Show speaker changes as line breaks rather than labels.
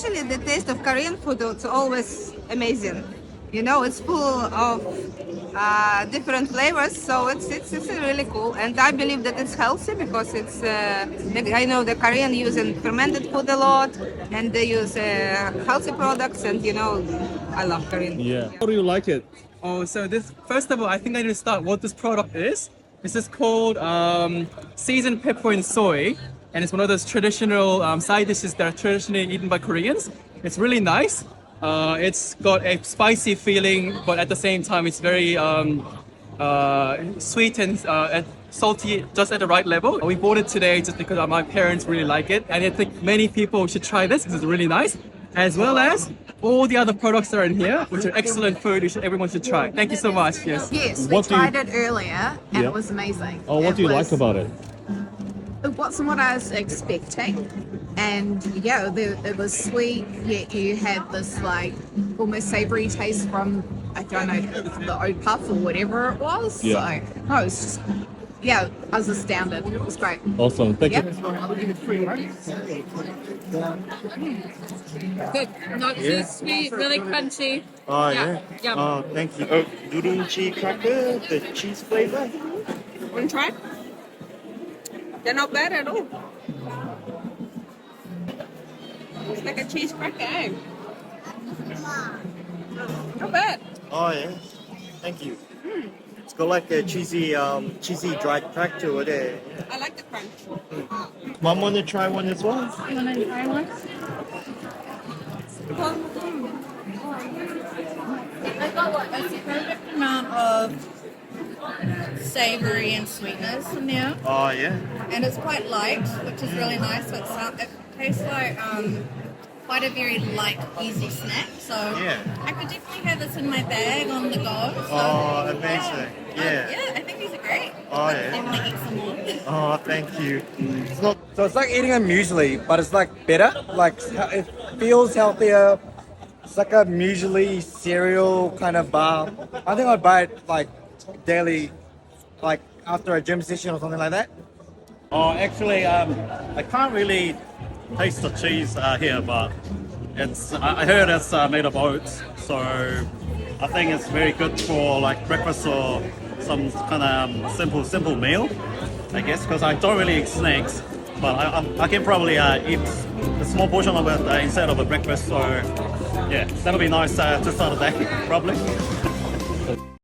Actually, the taste of Korean food is always amazing. You know, it's full of different flavors, so it's really cool. And I believe that it's healthy because I know the Korean using fermented food a lot, and they use healthy products. And you know, I love Korean.
Yeah. How do you like it?
Oh, so this, first of all, I think I need to start what this product is. This is called seasoned pepper and soy, and it's one of those traditional side dishes that are traditionally eaten by Koreans. It's really nice. It's got a spicy feeling, but at the same time, it's very sweet and salty, just at the right level. We bought it today just because my parents really like it, and I think many people should try this because it's really nice, as well as all the other products that are in here, which are excellent food. Everyone should try. Thank you so much. Yes.
Yes, we
What do you-
tried it earlier and
Yeah.
it was amazing.
Oh, what
It
do you like
was-
about it?
It wasn't what I was expecting, and yeah, it was sweet. Yet you had this like almost savoury taste from I don't know the oat puff or whatever it was.
Yeah.
So no, it was just yeah, I was astounded. It was great.
Awesome. Thank
Yep.
you.
Good. Not too sweet, really crunchy.
Oh,
Yeah.
yeah.
Yum.
Oh, thank you. Oh, durunchi cracker, the cheese flavor.
Want to try? They're not bad at all. It's like a cheese cracker, eh? Not bad.
Oh, yeah. Thank you. It's got like a cheesy dried cracker over there.
I like the crunch.
Mom want to try one as well?
You want to try one? I got a perfect amount of savoury and sweetness in there,
Oh, yeah.
and it's quite light, which is really nice. So it tastes like quite a very light, easy snack. So
Yeah.
I could definitely have this in my bag on the go. So,
Oh, amazing. Yeah.
yeah, I think these are great.
Oh,
I'll
yeah.
definitely eat some more.
Oh, thank you. It's not.
So it's like eating a muesli, but it's like better. Like it feels healthier. It's like a muesli cereal kind of bar. I think I'd buy it like daily, like after a gym session or something like that.
Oh, actually, I can't really taste the cheese here, but I heard it's made of oats, so I think it's very good for like breakfast or some kind of simple meal, I guess, because I don't really eat snacks, but I can probably eat a small portion of it instead of a breakfast, so yeah, that'll be nice to start the day, probably.